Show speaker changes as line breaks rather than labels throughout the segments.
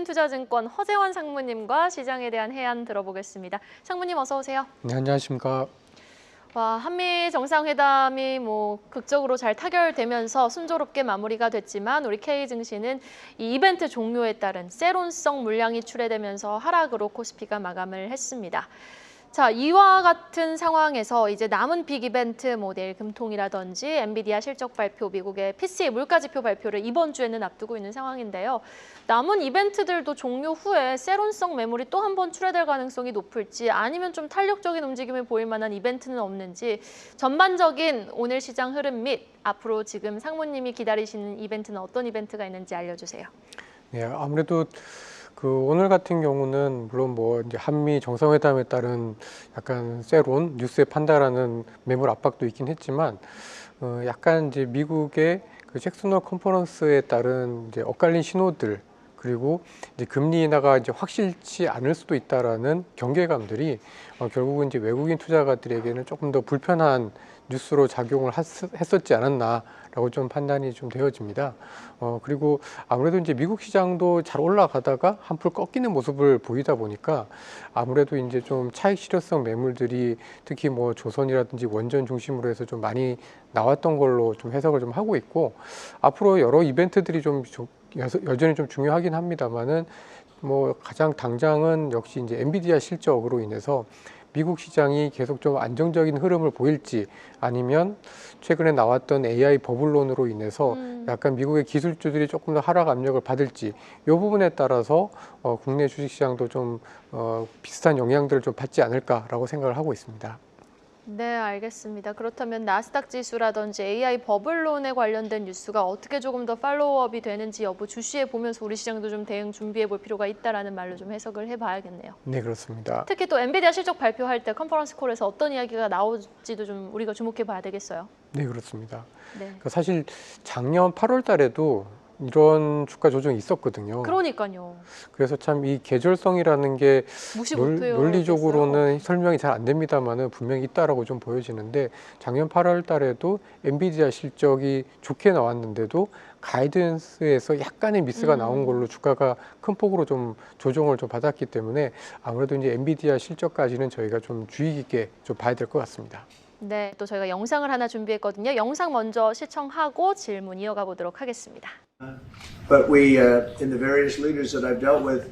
투자증권 허재원 상무님과 시장에 대한 해안 들어보겠습니다. 상무님 어서 오세요.
네, 안녕하십니까.
와, 한미 정상회담이 극적으로 잘 타결되면서 순조롭게 마무리가 됐지만 우리 K증시는 이 이벤트 종료에 따른 세론성 물량이 출회되면서 하락으로 코스피가 마감을 했습니다. 자, 이와 같은 상황에서 이제 남은 빅 이벤트 내일 금통이라든지 엔비디아 실적 발표, 미국의 PCE 물가지표 발표를 이번 주에는 앞두고 있는 상황인데요. 남은 이벤트들도 종료 후에 세론성 매물이 또 한 번 출회될 가능성이 높을지 아니면 좀 탄력적인 움직임을 보일 만한 이벤트는 없는지 전반적인 오늘 시장 흐름 및 앞으로 지금 상무님이 기다리시는 이벤트는 어떤 이벤트가 있는지 알려주세요.
네, 아무래도 오늘 같은 경우는 물론 이제 한미 정상회담에 따른 약간 세론 뉴스에 판단하는 매물 압박도 있긴 했지만 약간 이제 미국의 잭슨 홀 컨퍼런스에 따른 이제 엇갈린 신호들 그리고 이제 금리 인하가 이제 확실치 않을 수도 있다라는 경계감들이 결국은 이제 외국인 투자가들에게는 조금 더 불편한 뉴스로 작용을 했었지 않았나라고 좀 판단이 좀 되어집니다. 그리고 아무래도 이제 미국 시장도 잘 올라가다가 한풀 꺾이는 모습을 보이다 보니까 아무래도 이제 좀 차익 실효성 매물들이 특히 조선이라든지 원전 중심으로 해서 좀 많이 나왔던 걸로 좀 해석을 좀 하고 있고 앞으로 여러 이벤트들이 여전히 좀 중요하긴 합니다만은 가장 당장은 역시 이제 엔비디아 실적으로 인해서 미국 시장이 계속 좀 안정적인 흐름을 보일지 아니면 최근에 나왔던 AI 버블론으로 인해서 약간 미국의 기술주들이 조금 더 하락 압력을 받을지 이 부분에 따라서 국내 주식시장도 좀 비슷한 영향들을 좀 받지 않을까라고 생각을 하고 있습니다.
네, 알겠습니다. 그렇다면 나스닥 지수라든지 AI 버블론에 관련된 뉴스가 어떻게 조금 더 팔로우업이 되는지 여부 주시해 보면서 우리 시장도 좀 대응 준비해 볼 필요가 있다라는 말로 좀 해석을 해봐야겠네요.
네, 그렇습니다.
특히 또 엔비디아 실적 발표할 때 컨퍼런스 콜에서 어떤 이야기가 나올지도 좀 우리가 주목해 봐야 되겠어요.
네, 그렇습니다.
네.
사실 작년 8월 달에도 이런 주가 조정이 있었거든요.
그러니까요.
그래서 참 이 계절성이라는 게 논리적으로는 설명이 잘 안 됩니다만은 분명히 있다라고 좀 보여지는데 작년 8월 달에도 엔비디아 실적이 좋게 나왔는데도 가이던스에서 약간의 미스가 나온 걸로 주가가 큰 폭으로 좀 조정을 좀 받았기 때문에 아무래도 이제 엔비디아 실적까지는 저희가 좀 주의 깊게 좀 봐야 될 것 같습니다.
네, 또 저희가 영상을 하나 준비했거든요. 영상 먼저 시청하고 질문 이어가 보도록 하겠습니다.
But we, in the various leaders that I've dealt with,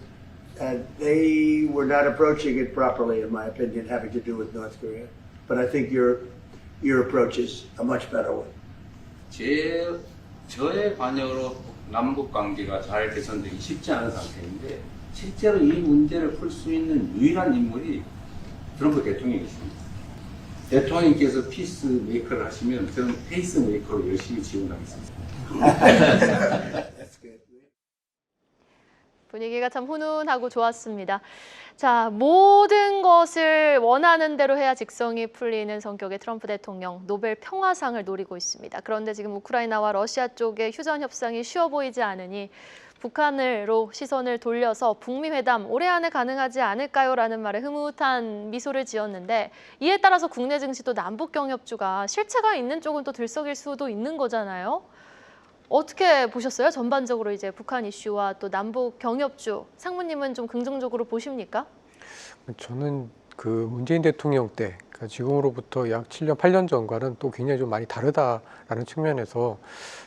they were not approaching it properly, in my opinion, having to do with North Korea. But I think your approach is a much better one.
저의 관여로 남북 관계가 잘 개선되기 쉽지 않은 상태인데 실제로 이 문제를 풀 수 있는 유일한 인물이 트럼프 대통령이십니다. 대통령께서 피스 메이커를 하시면 저는 페이스 메이커로 열심히 지원하겠습니다.
분위기가 참 훈훈하고 좋았습니다. 자, 모든 것을 원하는 대로 해야 직성이 풀리는 성격의 트럼프 대통령, 노벨 평화상을 노리고 있습니다. 그런데 지금 우크라이나와 러시아 쪽의 휴전 협상이 쉬워 보이지 않으니 북한으로 시선을 돌려서 북미 회담 올해 안에 가능하지 않을까요? 라는 말에 흐뭇한 미소를 지었는데 이에 따라서 국내 증시도 남북 경협주가 실체가 있는 쪽은 또 들썩일 수도 있는 거잖아요. 어떻게 보셨어요? 전반적으로 이제 북한 이슈와 또 남북 경협주 상무님은 좀 긍정적으로 보십니까?
저는 문재인 대통령 때 지금으로부터 약 7년, 8년 전과는 또 굉장히 좀 많이 다르다라는 측면에서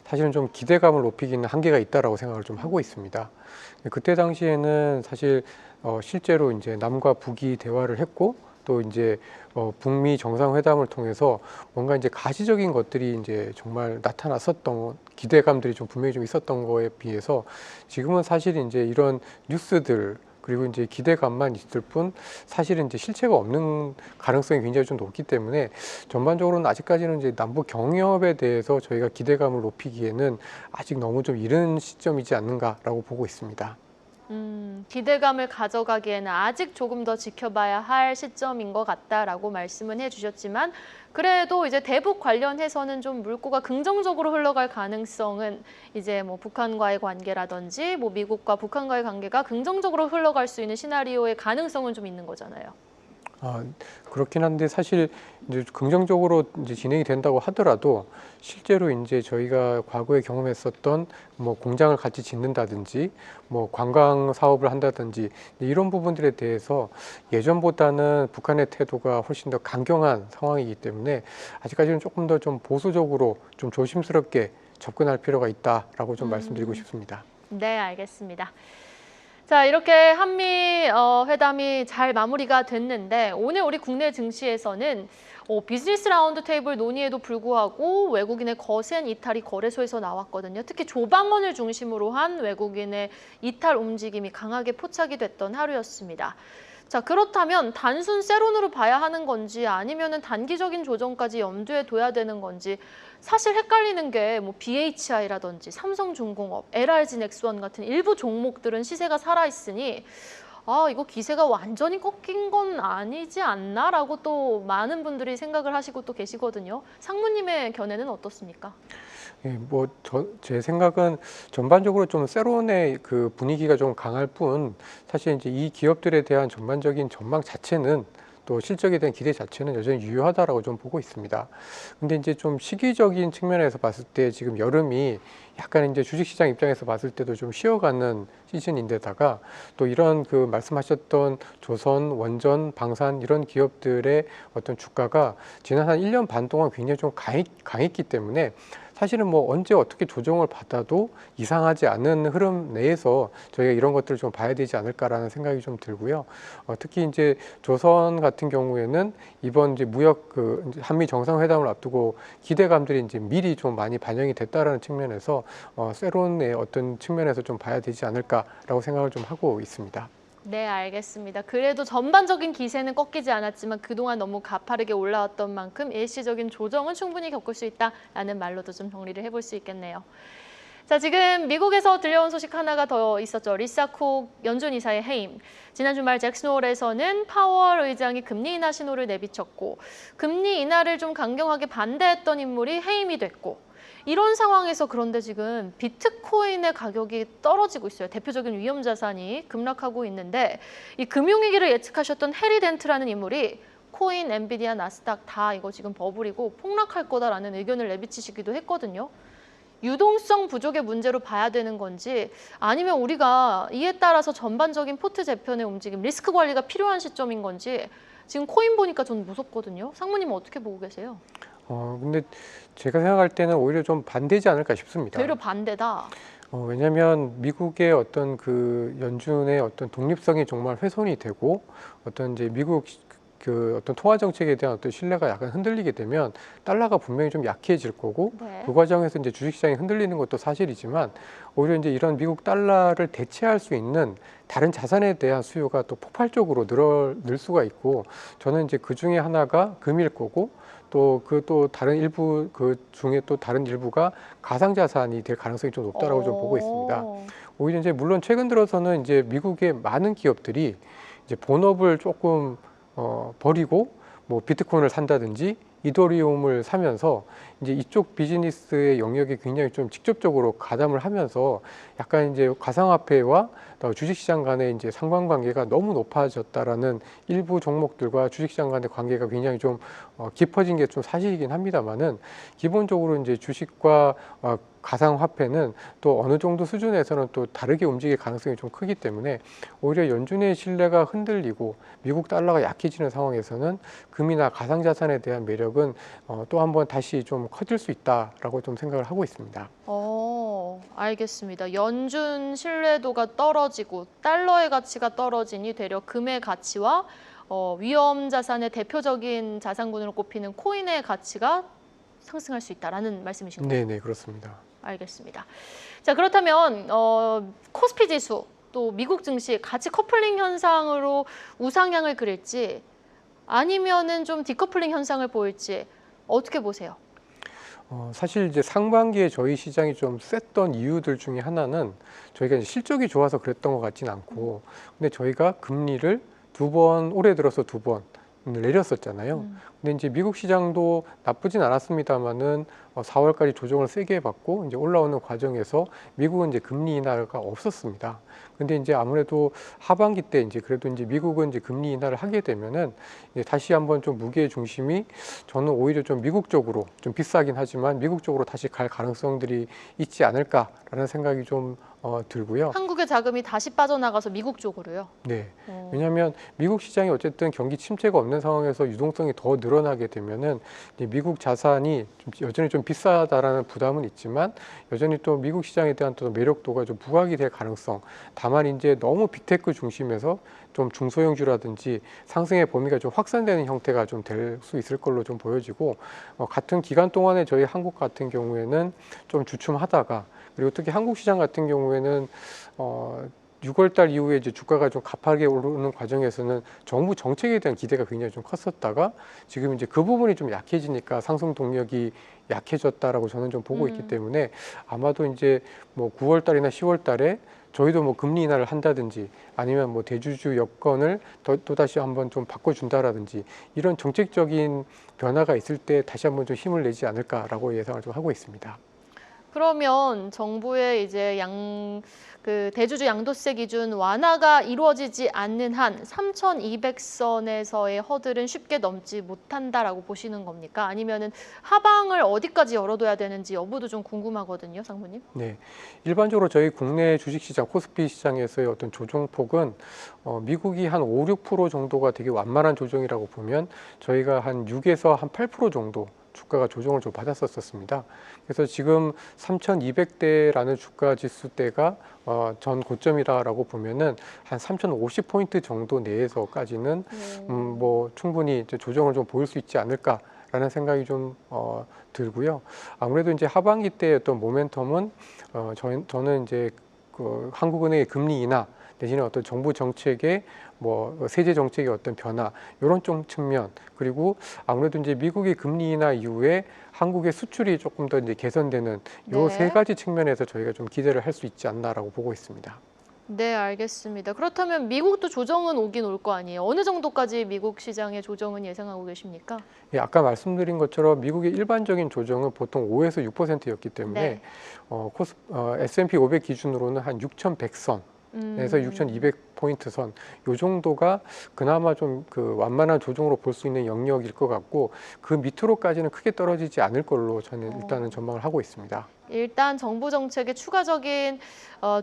사실은 좀 기대감을 높이기는 한계가 있다라고 생각을 좀 하고 있습니다. 그때 당시에는 사실 실제로 이제 남과 북이 대화를 했고 또 이제 북미 정상회담을 통해서 뭔가 이제 가시적인 것들이 이제 정말 나타났었던 기대감들이 좀 분명히 좀 있었던 거에 비해서 지금은 사실 이제 이런 뉴스들 그리고 이제 기대감만 있을 뿐 사실은 이제 실체가 없는 가능성이 굉장히 좀 높기 때문에 전반적으로는 아직까지는 이제 남북 경협에 대해서 저희가 기대감을 높이기에는 아직 너무 좀 이른 시점이지 않는가라고 보고 있습니다.
기대감을 가져가기에는 아직 조금 더 지켜봐야 할 시점인 것 같다라고 말씀은 해주셨지만 그래도 이제 대북 관련해서는 좀 물꼬가 긍정적으로 흘러갈 가능성은 이제 북한과의 관계라든지 미국과 북한과의 관계가 긍정적으로 흘러갈 수 있는 시나리오의 가능성은 좀 있는 거잖아요.
그렇긴 한데 사실 이제 긍정적으로 이제 진행이 된다고 하더라도 실제로 이제 저희가 과거에 경험했었던 뭐 공장을 같이 짓는다든지 뭐 관광 사업을 한다든지 이런 부분들에 대해서 예전보다는 북한의 태도가 훨씬 더 강경한 상황이기 때문에 아직까지는 조금 더 좀 보수적으로 좀 조심스럽게 접근할 필요가 있다라고 좀 말씀드리고 싶습니다.
네, 알겠습니다. 자, 이렇게 한미 회담이 잘 마무리가 됐는데 오늘 우리 국내 증시에서는 비즈니스 라운드 테이블 논의에도 불구하고 외국인의 거센 이탈이 거래소에서 나왔거든요. 특히 조방원을 중심으로 한 외국인의 이탈 움직임이 강하게 포착이 됐던 하루였습니다. 자, 그렇다면 단순 세론으로 봐야 하는 건지 아니면은 단기적인 조정까지 염두에 둬야 되는 건지 사실 헷갈리는 게 뭐 BHI라든지 삼성중공업, LRG넥스원 같은 일부 종목들은 시세가 살아있으니 이거 기세가 완전히 꺾인 건 아니지 않나라고 또 많은 분들이 생각을 하시고 또 계시거든요. 상무님의 견해는 어떻습니까?
예, 제 생각은 전반적으로 좀 세론의 그 분위기가 좀 강할 뿐 사실 이제 이 기업들에 대한 전반적인 전망 자체는 또 실적에 대한 기대 자체는 여전히 유효하다라고 좀 보고 있습니다. 근데 이제 좀 시기적인 측면에서 봤을 때 지금 여름이 약간 이제 주식시장 입장에서 봤을 때도 좀 쉬어가는 시즌인데다가 또 이런 그 말씀하셨던 조선, 원전, 방산 이런 기업들의 어떤 주가가 지난 한 1년 반 동안 굉장히 좀 강했기 때문에 사실은 뭐 언제 어떻게 조정을 받아도 이상하지 않은 흐름 내에서 저희가 이런 것들을 좀 봐야 되지 않을까라는 생각이 좀 들고요. 특히 이제 조선 같은 경우에는 이번 이제 무역 이제 한미 정상회담을 앞두고 기대감들이 이제 미리 좀 많이 반영이 됐다라는 측면에서 세론의 어떤 측면에서 좀 봐야 되지 않을까라고 생각을 좀 하고 있습니다.
네, 알겠습니다. 그래도 전반적인 기세는 꺾이지 않았지만 그동안 너무 가파르게 올라왔던 만큼 일시적인 조정은 충분히 겪을 수 있다라는 말로도 좀 정리를 해볼 수 있겠네요. 자, 지금 미국에서 들려온 소식 하나가 더 있었죠. 리사 콕 연준 이사의 해임. 지난 주말 잭슨홀에서는 파월 의장이 금리 인하 신호를 내비쳤고 금리 인하를 좀 강경하게 반대했던 인물이 해임이 됐고 이런 상황에서 그런데 지금 비트코인의 가격이 떨어지고 있어요. 대표적인 위험 자산이 급락하고 있는데 이 금융위기를 예측하셨던 해리 덴트라는 인물이 코인, 엔비디아, 나스닥 다 이거 지금 버블이고 폭락할 거다라는 의견을 내비치시기도 했거든요. 유동성 부족의 문제로 봐야 되는 건지 아니면 우리가 이에 따라서 전반적인 포트 재편의 움직임, 리스크 관리가 필요한 시점인 건지 지금 코인 보니까 저는 무섭거든요. 상무님은 어떻게 보고 계세요?
근데 제가 생각할 때는 오히려 좀 반대지 않을까 싶습니다.
되려 반대다.
왜냐하면 미국의 어떤 그 연준의 어떤 독립성이 정말 훼손이 되고 어떤 이제 미국 그 어떤 통화 정책에 대한 어떤 신뢰가 약간 흔들리게 되면 달러가 분명히 좀 약해질 거고
네.
그 과정에서 이제 주식시장이 흔들리는 것도 사실이지만 오히려 이제 이런 미국 달러를 대체할 수 있는 다른 자산에 대한 수요가 또 폭발적으로 늘 수가 있고 저는 이제 그 중에 하나가 금일 거고 또 다른 일부 그 중에 또 다른 일부가 가상자산이 될 가능성이 좀 높다라고 좀 보고 있습니다. 오히려 이제 물론 최근 들어서는 이제 미국의 많은 기업들이 이제 본업을 조금 버리고 뭐 비트코인을 산다든지 이더리움을 사면서 이제 이쪽 비즈니스의 영역에 굉장히 좀 직접적으로 가담을 하면서 약간 이제 가상화폐와 주식시장 간의 이제 상관관계가 너무 높아졌다라는 일부 종목들과 주식시장 간의 관계가 굉장히 좀 깊어진 게 좀 사실이긴 합니다만은 기본적으로 이제 주식과 가상화폐는 또 어느 정도 수준에서는 또 다르게 움직일 가능성이 좀 크기 때문에 오히려 연준의 신뢰가 흔들리고 미국 달러가 약해지는 상황에서는 금이나 가상자산에 대한 매력은 또 한번 다시 좀 커질 수 있다라고 좀 생각을 하고 있습니다.
알겠습니다. 연준 신뢰도가 떨어지고 달러의 가치가 떨어지니 되려 금의 가치와 위험 자산의 대표적인 자산군으로 꼽히는 코인의 가치가 상승할 수 있다라는 말씀이신 거죠?
네, 그렇습니다.
알겠습니다. 자, 그렇다면 코스피 지수 또 미국 증시 같이 커플링 현상으로 우상향을 그릴지 아니면은 좀 디커플링 현상을 보일지 어떻게 보세요?
사실 이제 상반기에 저희 시장이 좀 셌던 이유들 중에 하나는 저희가 이제 실적이 좋아서 그랬던 것 같진 않고 근데 저희가 금리를 올해 들어서 두 번 내렸었잖아요. 근데 이제 미국 시장도 나쁘진 않았습니다만은 4월까지 조정을 세게 받고 이제 올라오는 과정에서 미국은 이제 금리 인하가 없었습니다. 근데 이제 아무래도 하반기 때 이제 그래도 이제 미국은 이제 금리 인하를 하게 되면은 이제 다시 한번 좀 무게의 중심이 저는 오히려 좀 미국 쪽으로 좀 비싸긴 하지만 미국 쪽으로 다시 갈 가능성들이 있지 않을까라는 생각이 좀 들고요.
한국의 자금이 다시 빠져나가서 미국 쪽으로요.
네. 왜냐하면 미국 시장이 어쨌든 경기 침체가 없는 상황에서 유동성이 더 늘어나게 되면은 이제 미국 자산이 여전히 좀 비싸다라는 부담은 있지만 여전히 또 미국 시장에 대한 또 매력도가 좀 부각이 될 가능성. 다만 이제 너무 빅테크 중심에서 좀 중소형주라든지 상승의 범위가 좀 확산되는 형태가 좀 될 수 있을 걸로 좀 보여지고 같은 기간 동안에 저희 한국 같은 경우에는 좀 주춤하다가 그리고 특히 한국 시장 같은 경우에는 6월 달 이후에 이제 주가가 좀 가파르게 오르는 과정에서는 정부 정책에 대한 기대가 굉장히 좀 컸었다가 지금 이제 그 부분이 좀 약해지니까 상승 동력이 약해졌다라고 저는 좀 보고 있기 때문에 아마도 이제 뭐 9월 달이나 10월 달에 저희도 뭐 금리 인하를 한다든지 아니면 뭐 대주주 여건을 또다시 한번 좀 바꿔준다라든지 이런 정책적인 변화가 있을 때 다시 한번 좀 힘을 내지 않을까라고 예상을 좀 하고 있습니다.
그러면 정부의 이제 그 대주주 양도세 기준 완화가 이루어지지 않는 한 3,200선에서의 허들은 쉽게 넘지 못한다라고 보시는 겁니까? 아니면은 하방을 어디까지 열어둬야 되는지 여부도 좀 궁금하거든요, 상무님.
네, 일반적으로 저희 국내 주식시장 코스피 시장에서의 어떤 조정폭은 미국이 한 5, 6% 정도가 되게 완만한 조정이라고 보면 저희가 한 6에서 한 8% 정도 주가가 조정을 좀 받았었습니다. 그래서 지금 3,200대라는 주가 지수대가 전 고점이라고 보면은 한 3,050포인트 정도 내에서까지는 뭐 충분히 이제 조정을 좀 보일 수 있지 않을까라는 생각이 좀 들고요. 아무래도 이제 하반기 때 어떤 모멘텀은 저는 이제 그 한국은행의 금리 인하 내지는 어떤 정부 정책의 뭐 세제 정책의 어떤 변화 이런 좀 측면 그리고 아무래도 이제 미국의 금리 인하 이후에 한국의 수출이 조금 더 이제 개선되는 요 세 가지 측면에서 저희가 좀 기대를 할 수 있지 않나라고 보고 있습니다.
네, 알겠습니다. 그렇다면 미국도 조정은 오긴 올 거 아니에요. 어느 정도까지 미국 시장의 조정은 예상하고 계십니까?
예, 아까 말씀드린 것처럼 미국의 일반적인 조정은 보통 5에서 6%였기 때문에 S&P 500 기준으로는 한 6,100선 에서 6,200포인트 선, 요 정도가 그나마 좀 그 완만한 조정으로 볼 수 있는 영역일 것 같고 그 밑으로까지는 크게 떨어지지 않을 걸로 저는 일단은 전망을 하고 있습니다.
일단 정부 정책에 추가적인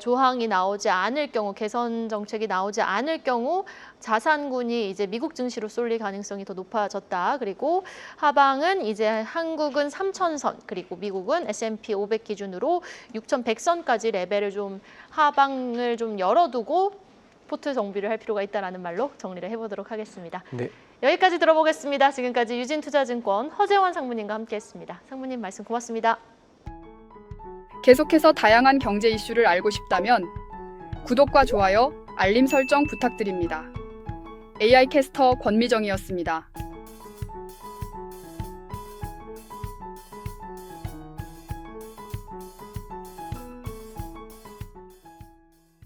조항이 나오지 않을 경우, 개선 정책이 나오지 않을 경우 자산군이 이제 미국 증시로 쏠릴 가능성이 더 높아졌다. 그리고 하방은 이제 한국은 3,000선, 그리고 미국은 S&P 500 기준으로 6,100선까지 레벨을 좀 하방을 좀 열어두고 포트 정비를 할 필요가 있다라는 말로 정리를 해보도록 하겠습니다.
네.
여기까지 들어보겠습니다. 지금까지 유진투자증권 허재원 상무님과 함께했습니다. 상무님 말씀 고맙습니다.
계속해서 다양한 경제 이슈를 알고 싶다면 구독과 좋아요, 알림 설정 부탁드립니다. AI 캐스터 권미정이었습니다.